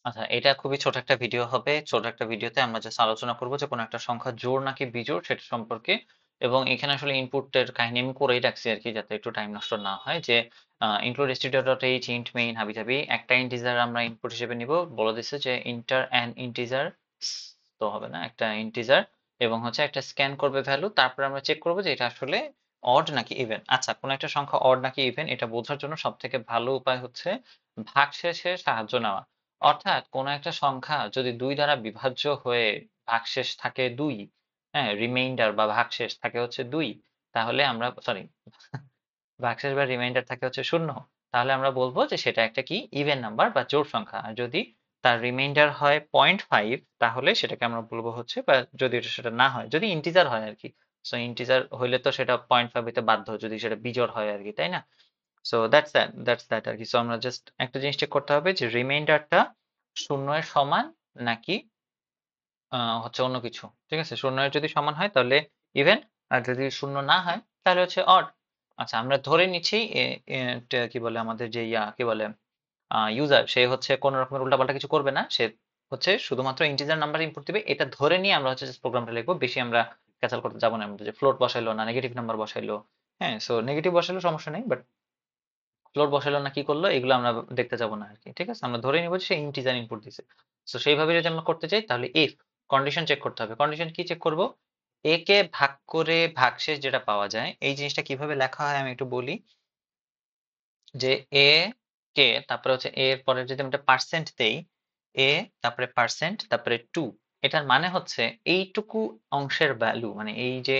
আচ্ছা, এটা খুবই ছোট একটা ভিডিও হবে। ছোট একটা ভিডিওতে আমরা জাস্ট আলোচনা করব যে কোন একটা সংখ্যা জোড় নাকি বিজোড় সেটা সম্পর্কে। এবং এখানে আসলে ইনপুটের কাহিনী আমি করেই রাখছি আরকি, যাতে একটু টাইম নষ্ট না হয়। যে include stdio.h int main হাবিজাবি একটা ইন্টিজার আমরা ইনপুট হিসেবে নিব। বলে দিচ্ছে যে enter an integer, তো হবে না, একটা ইন্টিজার এবং হচ্ছে একটা স্ক্যান করবে ভ্যালু। তারপরে আমরা চেক করব যে এটা আসলে অড নাকি ইভেন। আচ্ছা, কোন একটা সংখ্যা অড নাকি ইভেন এটা বোঝার জন্য সবথেকে ভালো উপায় হচ্ছে ভাগশেষের সাহায্য নেওয়া। অর্থাৎ কোন একটা সংখ্যা যদি ২ দ্বারা বিভাজ্য হয়ে ভাগশেষ থাকে ২, হ্যাঁ? রিমাইন্ডার বা ভাগশেষ থাকে হচ্ছে ২, তাহলে আমরা সরি ভাগশেষ বা রিমাইন্ডার থাকে হচ্ছে ০, তাহলে আমরা বলব যে সেটা একটা কি ইভেন নাম্বার বা জোড় সংখ্যা। আর যদি তার রিমাইন্ডার হয় 0.5, তাহলে সেটাকে আমরা বলবো হচ্ছে, বা যদি সেটা না হয়, যদি ইন্টিজার হয় আরকি। সো ইন্টিজার হইলে তো সেটা 0.5 হইতে বাধ্য, যদি সেটা বিজোড় হয় আরকি, তাই না? সো দ্যাটস দ্যাট আরকি। সো আমরা জাস্ট একটা জিনিস চেক করতে হবে যে রিমাইন্ডারটা ০ এর সমান নাকি হচ্ছে অন্য কিছু। ঠিক আছে? ০ এর যদি সমান হয় তাহলে ইভেন, আর যদি ০ না হয় তাহলে হচ্ছে অড। আচ্ছা, আমরা ধরে নিচ্ছি কি বলে আমাদের যে কি বলে ইউজার, সে হচ্ছে কোন রকমের উল্টাপাল্টা কিছু করবে না। সে হচ্ছে শুধুমাত্র ইন্টিজার নাম্বার ইনপুট দিবে। এটা ধরে নিয়ে আমরা হচ্ছে জাস্ট প্রোগ্রামটা লিখবো। বেশি আমরা ক্যাচাল করতে যাব না এর মধ্যে, যে ফ্লোট বসাইলো না নেগেটিভ নাম্বার বসাইলো। হ্যাঁ? সো নেগেটিভ বসাইলেও সমস্যা নেই। বাট ফ্লোট বসাইলো না কি করলো এগুলো আমরা দেখতে যাব না আরকি। ঠিক আছে? আমরা ধরে নিব যে সে ইন্টিজার ইনপুট দিছে। সো সেইভাবে যদি আমরা করতে চাই তাহলে ইফ কন্ডিশন চেক করতে হবে। কন্ডিশন কি চেক করব? a কে ভাগ করে ভাগশেষ যেটা পাওয়া যায়, এই জিনিসটা কিভাবে লেখা হয় আমি একটু বলি। যে a কে তারপরে হচ্ছে a এর পরে যদি আমরা একটা পার্সেন্ট দেই, a তারপরে পার্সেন্ট তারপরে 2, এটার মানে হচ্ছে এইটুকু অংশের ভ্যালু, মানে এই যে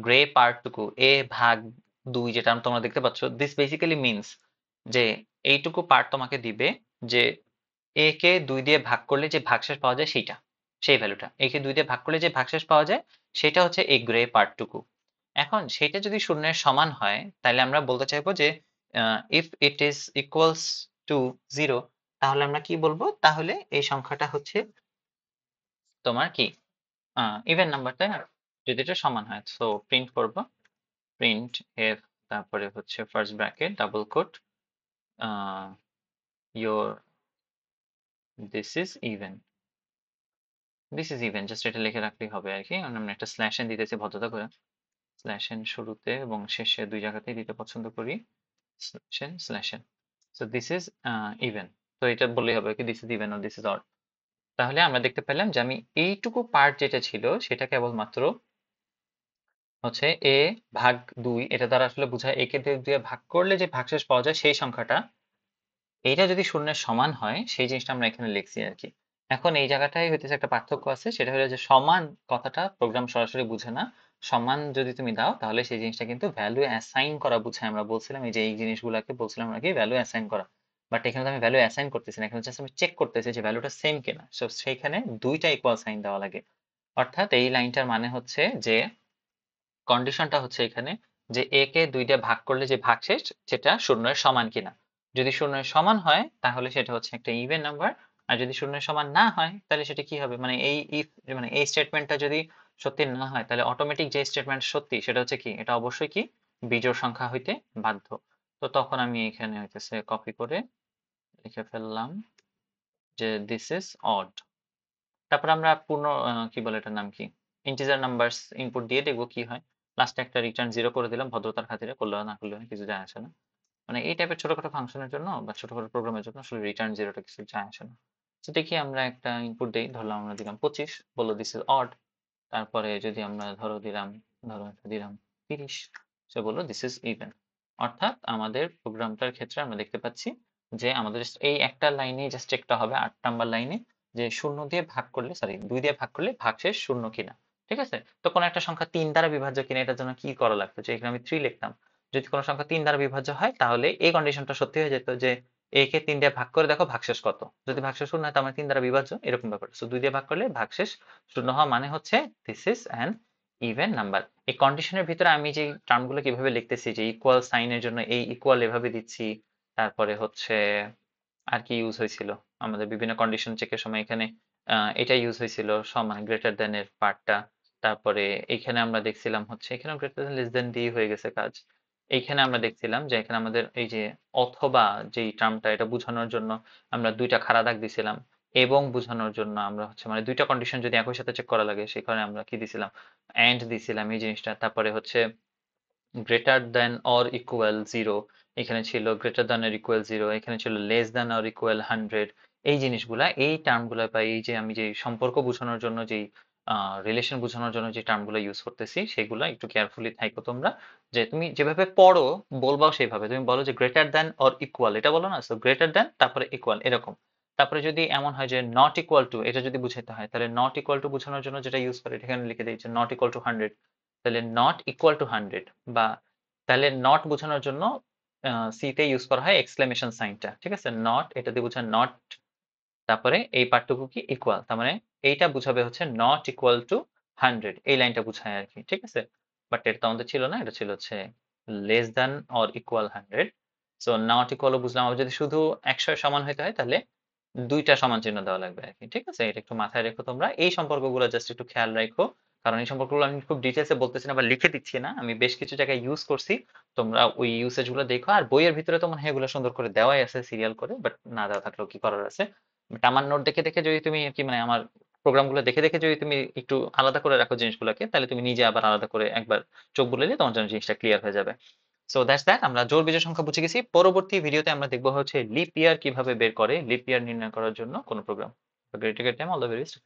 গ্রে পার্টটুকু a ভাগ 2 যেটা তোমরা দেখতে পাচ্ছ, দিস বেসিক্যালি মিনস যে এইটুকু পার্ট তোমাকে দিবে যে a কে 2 দিয়ে ভাগ করলে যে ভাগশেষ পাওয়া যায় সেইটা, সেই ভ্যালুটা। a কে 2 দিয়ে ভাগ করলে যে ভাগশেষ পাওয়া যায় সেটা হচ্ছে এই গ্রে পার্টটুকু। এখন সেটা যদি শূন্যের সমান হয় তাহলে আমরা বলতে চাইবো যে if it is equals to 0, তাহলে আমরা কি বলবো? তাহলে এই সংখ্যাটা হচ্ছে তোমার কি ইভেন নাম্বার, তাই না? যদি এটা সমান হয়, সো প্রিন্ট করব, প্রিন্ট এফ, তারপরে হচ্ছে first bracket double quote, your this is even, this is even, just এটা লিখে রাখলেই হবে আর কি। আমরা একটা স্ল্যাশ এন দিতেছি ভদ্রতা করে। স্ল্যাশ এন শুরুতে এবং শেষে দুই জায়গাতেই দিতে পছন্দ করি। Slash N slash N. So this is even. তো এটা বললেই হবে কি this is even or this is odd. তাহলে আমরা দেখতে পেলাম যে আমি এইটুকু পার্ট যেটা ছিল সেটা কেবলমাত্র হচ্ছে এ ভাগ ২, এটা দ্বারা আসলে বোঝায় একে দিয়ে ভাগ করলে যে ভাগশেষ পাওয়া যায় সেই সংখ্যাটা, এইটা যদি শূন্যের সমান হয় সেই জিনিসটা আমরা এখানে লিখছি আর কি। এখন এই জায়গাটাই হইতেছে একটা পার্থক্য আছে, সেটা হলো যে সমান কথাটা প্রোগ্রাম সরাসরি বুঝে না। সমান যদি তুমি দাও তাহলে সেই জিনিসটা কিন্তু ভ্যালু অ্যাসাইন করা বুঝায়। আমরা বলছিলাম এই যে এই জিনিসগুলোকে বলছিলাম আর কি ভ্যালু অ্যাসাইন করা। বাট এখানে তো আমি ভ্যালু অ্যাসাইন করতেছি না, এখানে জাস্ট আমি চেক করতেছি যে ভ্যালুটা সেম কিনা। সো সেইখানে দুইটা ইকুয়াল সাইন দেওয়া লাগে। অর্থাৎ এই লাইনটার মানে হচ্ছে যে কন্ডিশনটা হচ্ছে এখানে যে এ কে ২ দিয়ে ভাগ করলে যে ভাগশেষ সেটা শূন্যের সমান কিনা। যদি শূন্যের সমান হয় তাহলে সেটা হচ্ছে একটা ইভেন নাম্বার। আর যদি শূন্যের সমান না হয় তাহলে সেটা কি হবে, মানে এই ইফ, মানে এই স্টেটমেন্টটা যদি সত্যি না হয় তাহলে অটোমেটিক যে স্টেটমেন্ট সত্যি সেটা হচ্ছে কি, এটা অবশ্যই কি বিজোড় সংখ্যা হইতে বাধ্য। তো তখন আমি এখানে হইতেছে কপি করে লিখে ফেললাম যে দিস ইজ অড। তারপর আমরা পূর্ণ কি বলে এটার নাম কি, ইন্টিজার নাম্বারস ইনপুট দিয়ে দেখবো কি হয়। লাস্টে একটা রিটার্ন 0 করে দিলাম ভদ্রতার খাতিরে, করলে না করলে কিছু যায় আসে না। মানে এই টাইপের ছোটখাটো ফাংশনের জন্য বা ছোটখাটো প্রোগ্রামের জন্য আসলে রিটার্ন 0টা কিছু যায় আসে না। তো দেখি আমরা একটা ইনপুট দেই, ধরলাম আমরা দিলাম 25, বললো দিস ইজ অড। তারপরে যদি আমরা ধরো একটা দিলাম 30, সে বললো দিস ইজ ইভেন। অর্থাৎ আমাদের প্রোগ্রামটার ক্ষেত্রে আমরা দেখতে পাচ্ছি যে আমাদের just এই একটা লাইনে জাস্ট চেকটা হবে ৮ নাম্বার লাইনে, যে 0 দিয়ে ভাগ করলে, সরি 2 দিয়ে ভাগ করলে ভাগশেষ 0 কিনা। ঠিক আছে? তো কোনো একটা সংখ্যা ৩ দ্বারা বিভাজ্য কিনা এটার জন্য কি করা লাগতো, যে এখানে আমি 3 লিখতাম। যদি কোনো সংখ্যা ৩ দ্বারা বিভাজ্য হয় তাহলে এই কন্ডিশনটা সত্যি হয়ে যেত যে a কে ৩ দিয়ে ভাগ করে দেখো ভাগশেষ কত। যদি ভাগশেষ 0 হয় তার মানে ৩ দ্বারা বিভাজ্য, এরকম ব্যাপার। সো ২ দিয়ে ভাগ করলে ভাগশেষ 0 হওয়া মানে হচ্ছে this is an even number. এই কন্ডিশনের ভিতরে আমি যে টার্মগুলো কিভাবে লিখতেছি, যে ইকুয়াল সাইনের জন্য এই ইকুয়াল এভাবে দিচ্ছি, তারপরে হচ্ছে আর কি ইউজ হয়েছিল আমাদের বিভিন্ন কন্ডিশন চেকের সময়, এখানে এটা ইউজ হয়েছিল মানে গ্রেটার দেন এর পার্টটা। তারপরে এইখানে আমরা দেখছিলাম হচ্ছে এখানে গ্রেটার দেন লেস দেন দিয়ে হয়ে গেছে কাজ। এইখানে আমরা দেখছিলাম যে এখানে আমাদের এই যে অথবা যেই টার্মটা, এটা বোঝানোর জন্য আমরা দুইটা খাড়া দাগ দিছিলাম। এবং বোঝানোর জন্য আমরা হচ্ছে মানে দুইটা কন্ডিশন যদি একই সাথে চেক করা লাগে সেই কারণে আমরা কি দিছিলাম, এন্ড দিছিলাম এই জিনিসটা। তারপরে হচ্ছে greater than or equal zero, এখানে ছিল greater than or equal zero, এখানে ছিল লেস দ্যান অর ইকুয়াল 100। এই জিনিসগুলা, এই টার্মগুলা বা এই যে আমি যে সম্পর্ক বোঝানোর জন্য যেই রিলেশন বোঝানোর জন্য যে টার্মগুলো ইউজ করতেছি সেগুলো একটু কেয়ারফুলি থাকো তোমরা। যে তুমি যেভাবে পড়ো বলবাও সেইভাবে তুমি বলো যে গ্রেটার দ্যান অর ইকুয়াল, এটা বলো না, সো গ্রেটার দ্যান তারপরে ইকুয়াল এরকম। তারপরে যদি এমন হয় যে নট ইকুয়াল টু, এটা যদি বুঝাইতে হয় তাহলে নট ইকুয়াল টু বোঝানোর জন্য যেটা ইউজ করে এখানে লিখে দিয়েছে নট ইকুয়াল টু 100, তাহলে নট ইকুয়াল টু 100। বা তাহলে নট বোঝানোর জন্য সি তে ইউজ করা হয় এক্সক্লেমেশন সাইনটা, ঠিক আছে, নট এটা দিয়ে বোঝায় নট, তারপরে এই পার্টটুকু কি ইকুয়াল, তার মানে এইটা বুঝাবে হচ্ছে নট ইকুয়াল টু 100, এই লাইনটা বুঝায় আর কি, ঠিক আছে। বাট এটা তো আমাদের ছিল না, এটা ছিল হচ্ছে less than or equal 100। So not equal বুঝলাম, আবার যদি শুধু 100 সমান হইতে হয় তাহলে দুইটা সমান চিহ্ন দেওয়া লাগবে আর কি, ঠিক আছে। এটা একটু মাথায় রেখো তোমরা, এই সম্পর্কগুলো জাস্ট একটু খেয়াল রাখো। কারণ এই সম্পর্কগুলো আমি খুব ডিটেলসে বলতেছি না বা লিখে দিচ্ছি না, আমি বেশ কিছু জায়গায় ইউজ করছি। তোমরা ওই ইউসেজ গুলো দেখো, আর বইয়ের ভিতরে তো মনে হয় এগুলো সুন্দর করে দেওয়াই আছে সিরিয়াল করে, বাট না দেওয়া থাকলেও কি করার আছে। বাট আমার নোট দেখে দেখে যদি তুমি কি মানে আমার প্রোগ্রামগুলো দেখে দেখে যদি তুমি একটু আলাদা করে রাখো জিনিসগুলোকে, তাহলে তুমি নিজে আবার আলাদা করে একবার চোখ বুলালে তোমার জন্য জিনিসটা ক্লিয়ার হয়ে যাবে। সো দ্যাটস দ্যাট, আমরা জোড় বিজোড় সংখ্যা বুঝে গেছি। পরবর্তী ভিডিওতে আমরা দেখবো হচ্ছে লিপ ইয়ার কিভাবে বের করে, লিপ ইয়ার নির্ণয় করার জন্য কোন program. Great time, all the very best.